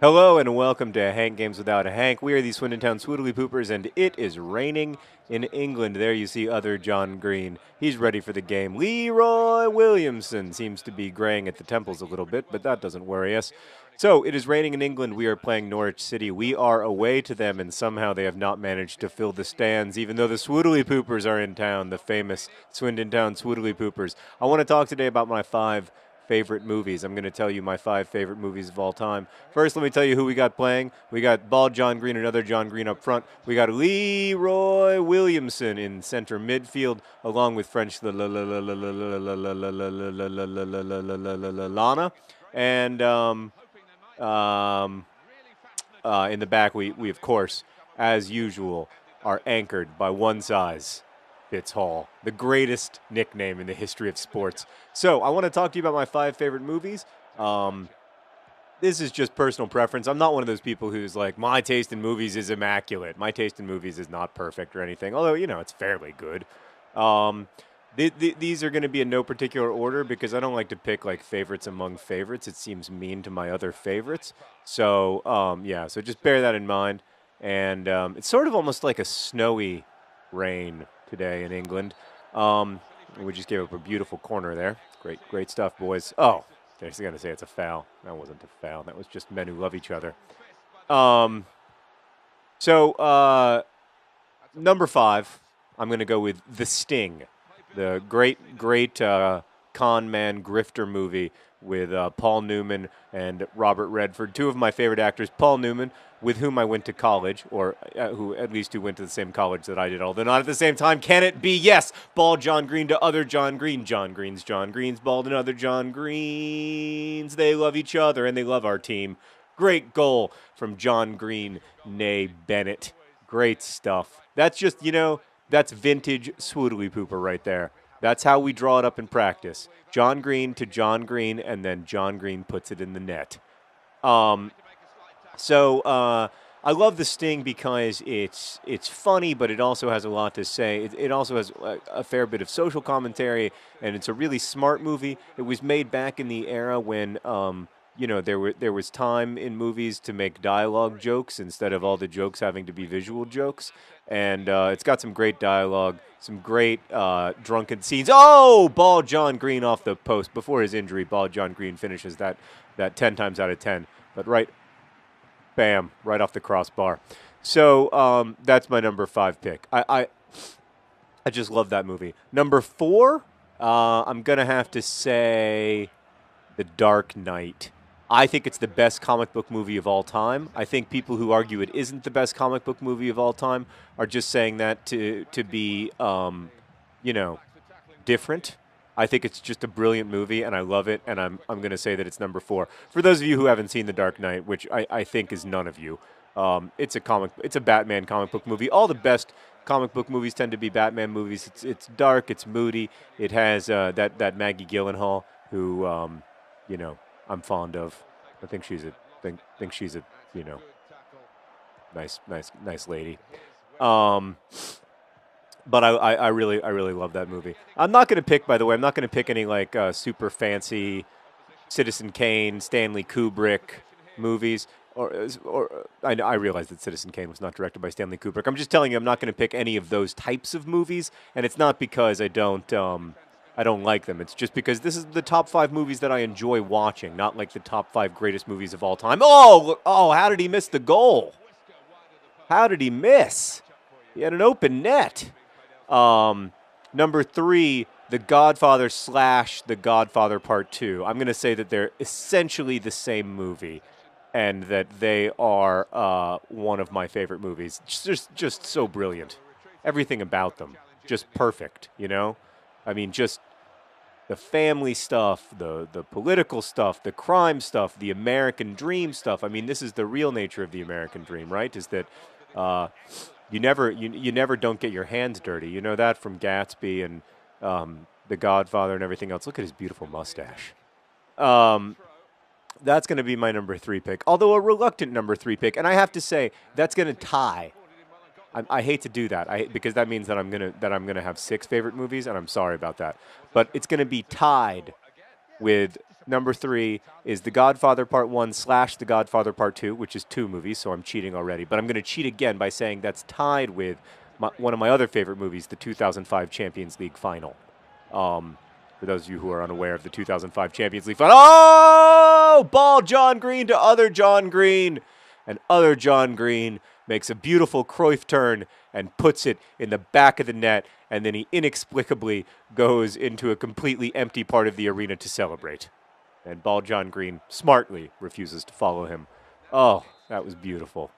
Hello and welcome to Hank Games Without a Hank. We are the Swindon Town Swoodly Poopers, and it is raining in England. There you see other John Green. He's ready for the game. Leroy Williamson seems to be graying at the temples a little bit, but that doesn't worry us. So it is raining in England. We are playing Norwich City. We are away to them, and somehow they have not managed to fill the stands, even though the Swoodly Poopers are in town, the famous Swindon Town Swoodly Poopers. I want to talk today about my five favorite movies. I'm going to tell you my five favorite movies of all time. First, let me tell you who we got playing. We got bald John Green, another John Green up front. We got Leroy Williamson in center midfield, along with French Lana. And in the back, we of course, as usual, are anchored by one size fits all, the greatest nickname in the history of sports. So I want to talk to you about my five favorite movies. This is just personal preference. I'm not one of those people who's like, my taste in movies is immaculate. My taste in movies is not perfect or anything, although, it's fairly good. These are going to be in no particular order because I don't like to pick like favorites among favorites. It seems mean to my other favorites. So, so just bear that in mind. And it's sort of almost like a snowy rain today in England. We just gave up a beautiful corner there. Great stuff, boys. Oh, they're going to say it's a foul. That wasn't a foul. That was just men who love each other. Number five, I'm going to go with The Sting, the great con man grifter movie with Paul Newman and Robert Redford, two of my favorite actors. Paul Newman, with whom I went to college, or who went to the same college that I did, although not at the same time. Can it be? Yes, bald John Green to other John Green. John Green's bald and other John Greens. They love each other and they love our team. Great goal from John Green, nay Bennett. Great stuff. That's just, that's vintage Swoodly Pooper right there. That's how we draw it up in practice. John Green to John Green, and then John Green puts it in the net. I love The Sting because it's funny, but it also has a lot to say. It also has a fair bit of social commentary, and it's a really smart movie. It was made back in the era when there was time in movies to make dialogue jokes instead of all the jokes having to be visual jokes. And it's got some great dialogue, some great drunken scenes. Oh, ball John Green off the post. Before his injury, ball John Green finishes that 10 times out of 10. But bam, right off the crossbar. So that's my number five pick. I just love that movie. Number four, I'm going to have to say The Dark Knight. I think it's the best comic book movie of all time. I think people who argue it isn't the best comic book movie of all time are just saying that to be, different. I think it's just a brilliant movie, and I love it, and I'm going to say that it's number four. For those of you who haven't seen The Dark Knight, which I think is none of you, it's a Batman comic book movie. All the best comic book movies tend to be Batman movies. It's dark, it's moody. It has that Maggie Gyllenhaal who, I'm fond of. I think she's a nice lady. But I really love that movie. I'm not going to pick, by the way, I'm not going to pick any like super fancy Citizen Kane, Stanley Kubrick movies. Or I realize that Citizen Kane was not directed by Stanley Kubrick. I'm just telling you, I'm not going to pick any of those types of movies, and it's not because I don't like them. It's just because this is the top five movies that I enjoy watching, not like the top five greatest movies of all time. Oh, how did he miss the goal? How did he miss? He had an open net. Number three, The Godfather / The Godfather Part 2. I'm going to say that they're essentially the same movie and that they are one of my favorite movies. Just so brilliant. Everything about them. Just perfect, I mean, just the family stuff, the political stuff, the crime stuff, the American dream stuff. I mean, this is the real nature of the American dream, right? Is that you never don't get your hands dirty. You know that from Gatsby and The Godfather and everything else. Look at his beautiful mustache. That's going to be my number three pick, although a reluctant number three pick. And I have to say that's going to tie. I hate to do that because that means that I'm gonna have six favorite movies, and I'm sorry about that. But it's going to be tied with Number 3 is The Godfather Part 1 / The Godfather Part 2, which is 2 movies, so I'm cheating already. But I'm going to cheat again by saying that's tied with one of my other favorite movies, the 2005 Champions League Final. For those of you who are unaware of the 2005 Champions League Final. Oh! Ball John Green to other John Green. And other John Green makes a beautiful Cruyff turn and puts it in the back of the net, and then he inexplicably goes into a completely empty part of the arena to celebrate. And Ball John Green smartly refuses to follow him. Oh, that was beautiful.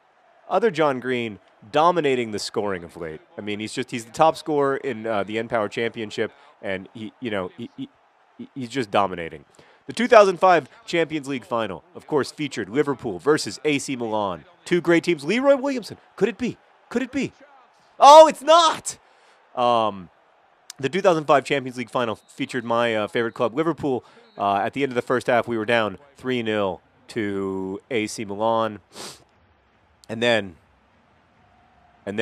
Other John Green dominating the scoring of late. I mean, he's the top scorer in the N-Power Championship, and he's just dominating. The 2005 Champions League Final, of course, featured Liverpool versus AC Milan. 2 great teams. Leroy Williamson. Could it be? Could it be? Oh, it's not! The 2005 Champions League Final featured my favorite club, Liverpool. At the end of the first half, we were down 3-0 to AC Milan. And then, at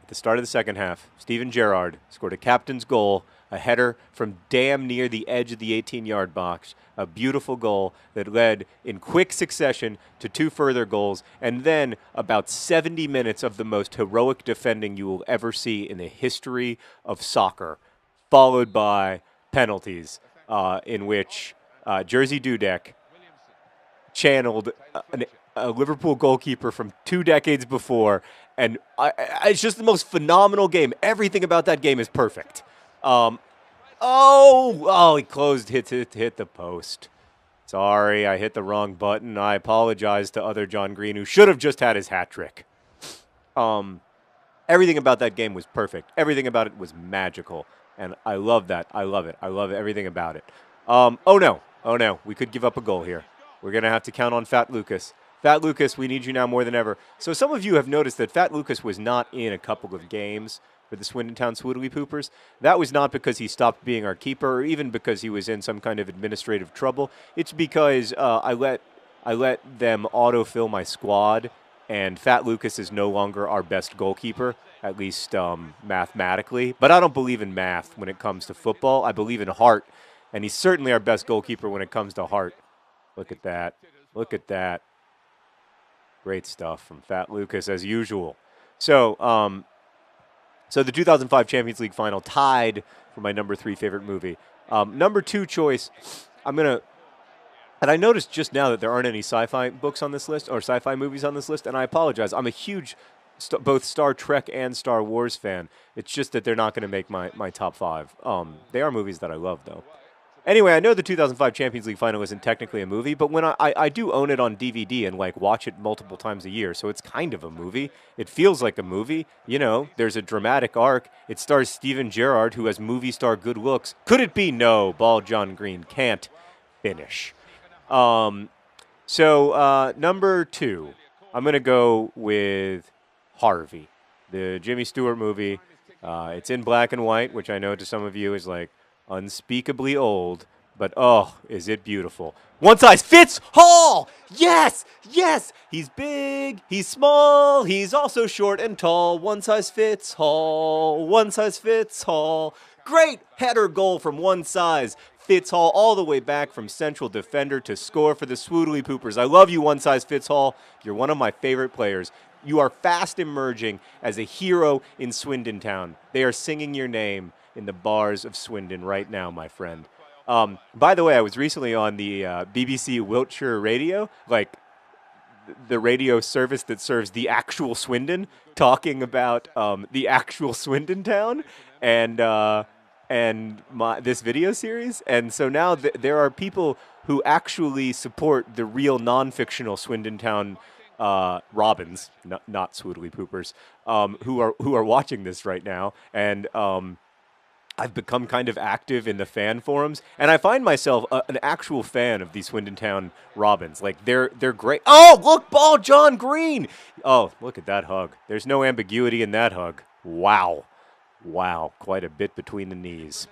the start of the second half, Steven Gerrard scored a captain's goal, a header from damn near the edge of the 18-yard box, a beautiful goal that led in quick succession to 2 further goals, and then about 70 minutes of the most heroic defending you will ever see in the history of soccer, followed by penalties in which Jerzy Dudek channeled a Liverpool goalkeeper from 2 decades before, and it's just the most phenomenal game. Everything about that game is perfect. He closed, hit the post. Sorry, I hit the wrong button. I apologize to other John Green, who should have just had his hat trick. Everything about that game was perfect. Everything about it was magical, and I love that. I love it. I love everything about it. Oh no, we could give up a goal here. We're going to have to count on Fat Lucas. Fat Lucas, we need you now more than ever. So some of you have noticed that Fat Lucas was not in a couple of games for the Swindon Town Swoodly Poopers. That was not because he stopped being our keeper or even because he was in some kind of administrative trouble. It's because I let them autofill my squad, and Fat Lucas is no longer our best goalkeeper, at least mathematically. But I don't believe in math when it comes to football. I believe in heart, and he's certainly our best goalkeeper when it comes to heart. Look at that. Look at that. Great stuff from Fat Lucas, as usual. So the 2005 Champions League Final tied for my number 3 favorite movie. Number 2 choice, and I noticed just now that there aren't any sci-fi books on this list, or sci-fi movies on this list, and I apologize. I'm a huge both Star Trek and Star Wars fan. It's just that they're not going to make my top 5. They are movies that I love, though. Anyway, I know the 2005 Champions League Final isn't technically a movie, but when I do own it on DVD and watch it multiple times a year, so it's kind of a movie. It feels like a movie. You know, there's a dramatic arc. It stars Steven Gerrard, who has movie star good looks. Could it be? No. Ball John Green can't finish. Number 2, I'm going to go with Harvey, the Jimmy Stewart movie. It's in black and white, which I know to some of you is unspeakably old, but oh, is it beautiful. One size fits all! Yes! Yes! He's big, he's small, he's also short and tall. One size fits all, one size fits all. Great header goal from one size fits all the way back from central defender to score for the Swoodly Poopers. I love you, One Size Fits All. You're one of my favorite players. You are fast emerging as a hero in Swindon Town. They are singing your name in the bars of Swindon right now, my friend. By the way, I was recently on the BBC Wiltshire radio, the radio service that serves the actual Swindon, talking about the actual Swindon Town and this video series. And so now there are people who actually support the real non-fictional Swindon Town Robins, not Swoodly Poopers, who are watching this right now. And I've become kind of active in the fan forums, and I find myself an actual fan of the Swindon Town Robins. They're great. Oh, look, Ball John Green! Oh, look at that hug. There's no ambiguity in that hug. Wow. Wow, quite a bit between the knees.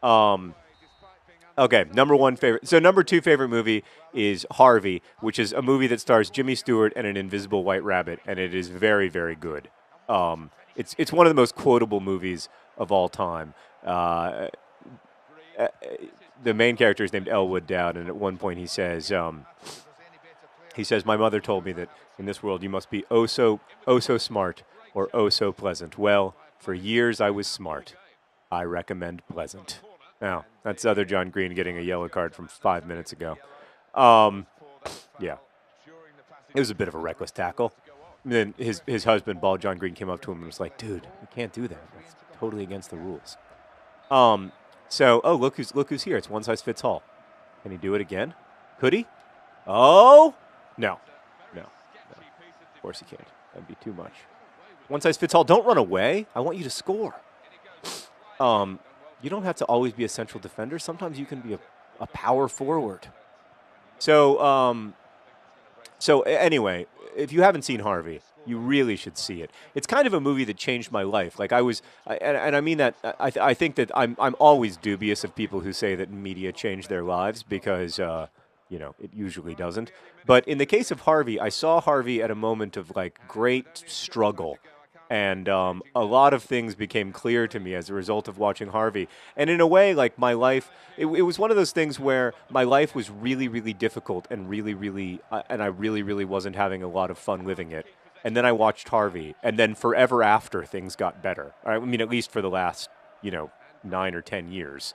Okay, number 1 favorite. So number 2 favorite movie is Harvey, which is a movie that stars Jimmy Stewart and an invisible white rabbit, and it is very, very good. It's one of the most quotable movies of all time. the main character is named Elwood Dowd, and at one point he says, "My mother told me that in this world you must be oh so smart or oh so pleasant. Well, for years I was smart. I recommend pleasant." Now, that's other John Green getting a yellow card from 5 minutes ago. Yeah, it was a bit of a reckless tackle. And then his husband, Bald John Green, came up to him and was like, "Dude, you can't do that. That's totally against the rules." Look who's here. It's one size fits all. Can he do it again? Could he? Oh, no. Of course he can't. That'd be too much. One size fits all. Don't run away. I want you to score. You don't have to always be a central defender. Sometimes you can be a power forward. Anyway, if you haven't seen Harvey, you really should see it. It's kind of a movie that changed my life. Like I mean that I think that I'm always dubious of people who say that media changed their lives because it usually doesn't. But in the case of Harvey, I saw Harvey at a moment of like great struggle. And a lot of things became clear to me as a result of watching Harvey. And in a way, like my life, it was one of those things where my life was really, really difficult and I really wasn't having a lot of fun living it. And then I watched Harvey, and then forever after, things got better. I mean, at least for the last, 9 or 10 years,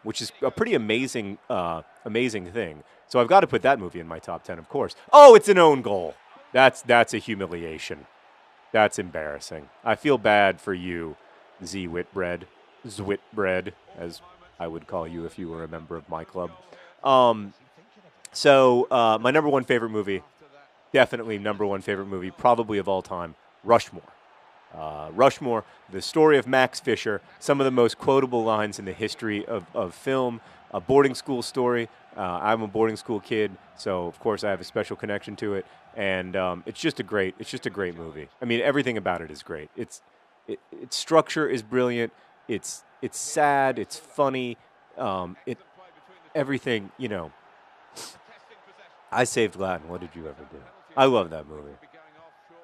which is a pretty amazing thing. So I've got to put that movie in my top 10, of course. Oh, it's an own goal. That's a humiliation. That's embarrassing. I feel bad for you, Zwitbread, as I would call you if you were a member of my club. My number one favorite movie, definitely number one favorite movie, probably of all time, Rushmore. Rushmore, the story of Max Fisher, some of the most quotable lines in the history of film, a boarding school story. I'm a boarding school kid, so of course I have a special connection to it, and it's just a great movie. I mean, everything about it is great. Its structure is brilliant. It's sad. It's funny. Everything. I Saved Latin. What did you ever do? I love that movie.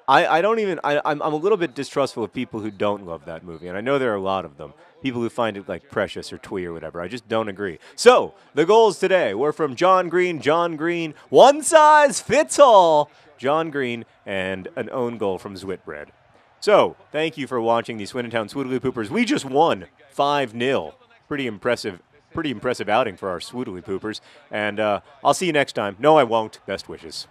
I'm a little bit distrustful of people who don't love that movie, and I know there are a lot of them. People who find it like precious or twee or whatever. I just don't agree. So, the goals today were from John Green, one size fits all, John Green, and an own goal from Zwitbread. So, thank you for watching the Swindon Town Swoodly Poopers. We just won 5-0. Pretty impressive outing for our Swoodly Poopers. And I'll see you next time. No, I won't. Best wishes.